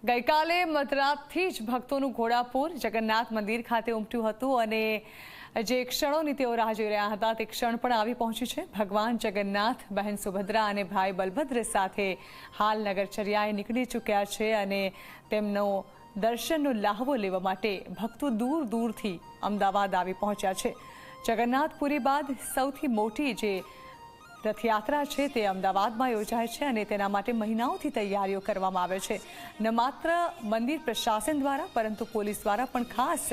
ગઈકાલે મધરાતથી જ ભક્તોનું ઘોડાપુર જગન્નાથ મંદિર ખાતે ઉમટ્યું હતું અને જે ક્ષણોની તેઓ રાહ જોઈ રહ્યા હતા તે ક્ષણ પણ આવી પહોંચી છે। ભગવાન જગન્નાથ, બહેન સુભદ્રા અને ભાઈ બલભદ્ર સાથે હાલ નગરચર્યાએ નીકળી ચૂક્યા છે અને તેમનો દર્શનનો લાહવો લેવા માટે ભક્તો દૂર દૂરથી અમદાવાદ આવી પહોંચ્યા છે। જગન્નાથપુરી બાદ સૌથી મોટી જે રથયાત્રા છે તે અમદાવાદમાં યોજાય છે અને તેના માટે મહિનાઓથી તૈયારીઓ કરવામાં આવે છે। ન માત્ર મંદિર પ્રશાસન દ્વારા પરંતુ પોલીસ દ્વારા પણ ખાસ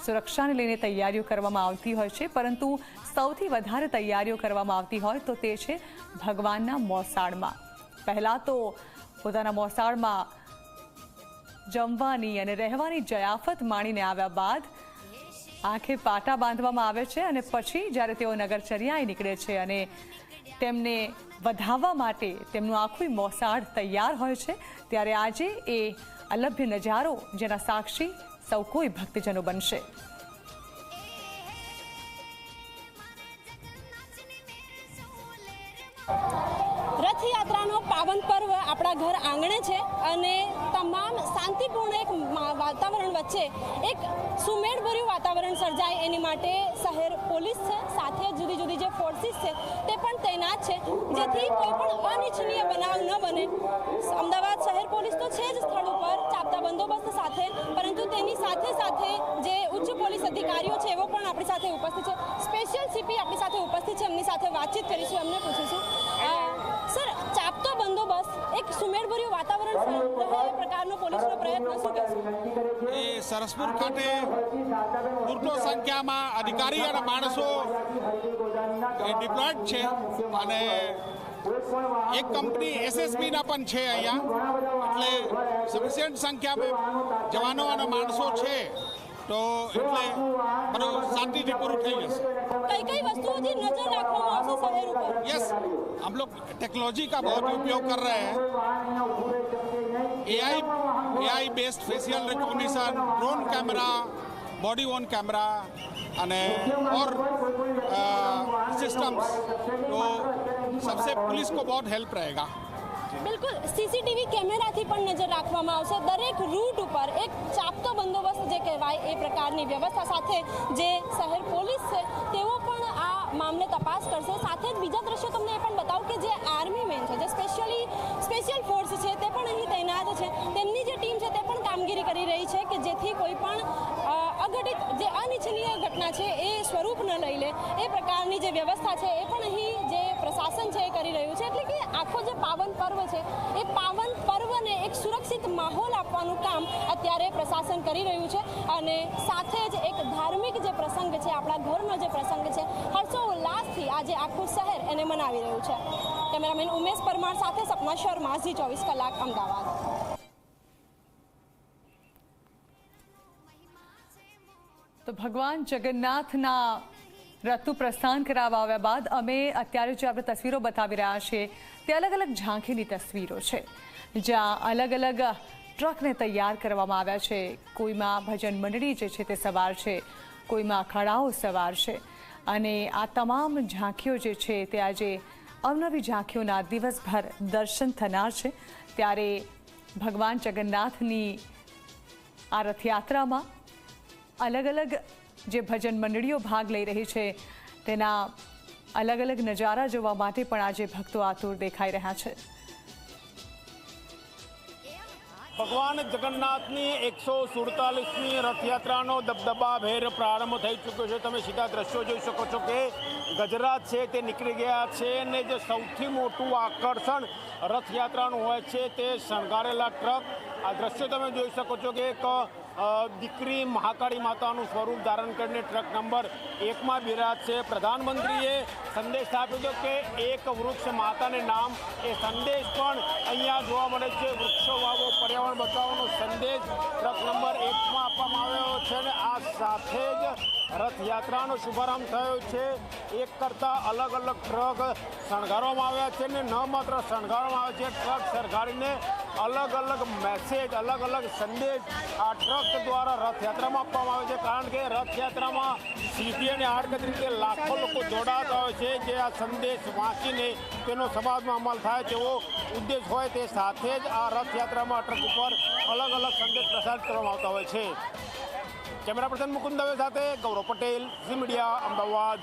સુરક્ષાને લઈને તૈયારીઓ કરવામાં આવતી હોય છે, પરંતુ સૌથી વધારે તૈયારીઓ કરવામાં આવતી હોય તો તે છે ભગવાનના મોસાળમાં। પહેલાં તો પોતાના મોસાળમાં જમવાની અને રહેવાની જયાફત માણીને આવ્યા બાદ આંખે પાટા બાંધવામાં આવે છે અને પછી જ્યારે તેઓ નગરચર્યાએ નીકળે છે અને તેમને વધાવવા માટે તેમનું આખું મોસાળ તૈયાર હોય છે, ત્યારે આજે એ અલભ્ય નજારો જેના સાક્ષી સૌ કોઈ ભક્તજનો બનશે। રથયાત્રાનો પાવન પર્વ આપણા ઘર આંગણે છે અને તમામ શાંતિપૂર્ણ એક વાતાવરણ વચ્ચે એક સુમેળભર્યું વાતાવરણ સર્જાય એની માટે શહેર પોલીસ છે, સાથે જુદી જુદી જે ફોર્સિસ છે તે પણ તૈનાત છે, જેથી કોઈ પણ અનિચ્છનીય બનાવ ન બને। અમદાવાદ શહેર પોલીસ તો છે જ સ્થળ ઉપર ચાપતા બંદોબસ્ત સાથે, પરંતુ તેની સાથે સાથે જે ઉચ્ચ પોલીસ અધિકારીઓ છે એવો પણ આપણી સાથે ઉપસ્થિત છે। સ્પેશિયલ સીપી આપણી સાથે ઉપસ્થિત છે, એમની સાથે વાતચીત કરીશું, એમને પૂછીશું સર, ચાપતો બંદોબસ્ત એક સુમેળભર્યું વાતાવરણ રહે એ પ્રકારનો પોલીસનો પ્રયત્ન શું કહેશો? એ સરસપુર ખાતે પૂરતો સંખ્યામાં અધિકારી અને માણસો ડિપ્લોયડ છે અને એક કંપની એસએસબીના પણ છે અહીંયા, એટલે સફિશિયન્ટ સંખ્યામાં જવાનો અને માણસો છે, તો એટલે બધું શાંતિથી પૂરું થઈ જશે। कई कई वस्तुओं की नजर रखना आवश्यक शहर ऊपर। यस, हम लोग टेक्नोलॉजी का बहुत उपयोग कर रहे हैं। AI based facial recognition, drone camera, body on camera અને और सिस्टम्स, तो सबसे पुलिस को बहुत हेल्प रहेगा। બિલકુલ, સીસીટીવી કેમેરાથી પણ નજર રાખવામાં આવશે। દરેક રૂટ ઉપર એક ચાપતો બંદોબસ્ત જે કહેવાય એ પ્રકારની વ્યવસ્થા સાથે જે શહેર પોલીસ છે તેઓ પણ આ મામલે તપાસ કરશે। સાથે જ બીજા દ્રશ્યો તમને એ પણ બતાવું કે જે આર્મી મેન છે, જે સ્પેશિયલ ફોર્સ છે તે પણ અહીં તૈનાત છે, તેમની જે ટીમ છે તે પણ કામગીરી કરી રહી છે કે જેથી કોઈ પણ અઘટિત જે અનિચ્છનીય ઘટના છે એ સ્વરૂપ ન લઈ લે એ પ્રકારની જે વ્યવસ્થા છે એ પણ અહીં જે પ્રશાસન છે એ કરી રહ્યું છે। એટલે કે આખો જે પાવન પર્વ છે એ પાવન પર્વને એક સુરક્ષિત માહોલ આપવાનું કામ અત્યારે પ્રશાસન કરી રહ્યું છે અને સાથે જ એક ધાર્મિક જે પ્રસંગ છે, આપણા ઘરનો જે પ્રસંગ છે, હર્ષોલ્લાસથી આજે આખું શહેર એને મનાવી રહ્યું છે। કેમેરામેન ઉમેશ પરમાર સાથે સપના શર્મા, ઝી 24 કલાક, અમદાવાદ। તો ભગવાન જગન્નાથના રથનું પ્રસ્થાન કરાવવા આવ્યા બાદ અમે અત્યારે જે આપણે તસવીરો બતાવી રહ્યા છીએ તે અલગ અલગ ઝાંખીની તસવીરો છે, જ્યાં અલગ અલગ ટ્રકને તૈયાર કરવામાં આવ્યા છે। કોઈમાં ભજન મંડળી જે છે તે સવાર છે, કોઈમાં અખાડાઓ સવાર છે અને આ તમામ ઝાંખીઓ જે છે તે આજે અવનવી ઝાંખીઓના દિવસભર દર્શન થનાર છે। ત્યારે ભગવાન જગન્નાથની આ રથયાત્રામાં અલગ અલગ જે ભજન મંડળીઓ ભાગ લઈ રહી છે તેના અલગ અલગ નજારા જોવા માટે પણ આજે ભક્તો આતુર દેખાઈ રહ્યા છે। ભગવાન જગન્નાથની 147મી રથયાત્રાનો દબદબાભેર પ્રારંભ થઈ ચૂક્યો છે। તમે સીધા દ્રશ્યો જોઈ શકો છો કે ગજરાત છે તે નીકળી ગયા છે અને જે સૌથી મોટું આકર્ષણ રથયાત્રાનું હોય છે તે શણગારેલા ટ્રક। આ દ્રશ્યો તમે જોઈ શકો છો કે એક દીકરી મહાકાળી માતાનું સ્વરૂપ ધારણ કરીને ટ્રક નંબર 1માં બિરાજશે। પ્રધાનમંત્રીએ સંદેશ આપ્યો હતો કે એક વૃક્ષ માતાને નામ, એ સંદેશ પણ અહીંયા જોવા મળે છે। વૃક્ષો વાવો, પર્યાવરણ બચાવવાનો સંદેશ ટ્રક નંબર 1માં આપવામાં આવ્યો છે અને આ સાથે જ રથયાત્રાનો શુભારંભ થયો છે. એક કરતાં અલગ અલગ ટ્રક શણગારવામાં આવ્યા છે ને ન માત્ર શણગારવામાં આવે છે, ટ્રક શણગારીને અલગ અલગ મેસેજ, અલગ અલગ સંદેશ આ ટ્રક દ્વારા રથયાત્રામાં આપવામાં આવે છે. કારણ કે રથયાત્રામાં સીધી અને આડકતરી રીતે લાખો લોકો જોડાતા હોય છે, જે આ સંદેશ વાંચીને તેનો સમાજમાં અમલ થાય તેવો ઉદ્દેશ હોય તે સાથે જ આ રથયાત્રામાં ટ્રક ઉપર અલગ અલગ સંદેશ પ્રસારિત કરવામાં આવતા હોય છે. કેમેરા પર્સન મુકુંદ દવે સાથે ગૌરવ પટેલ, ઝી મીડિયા, અમદાવાદ.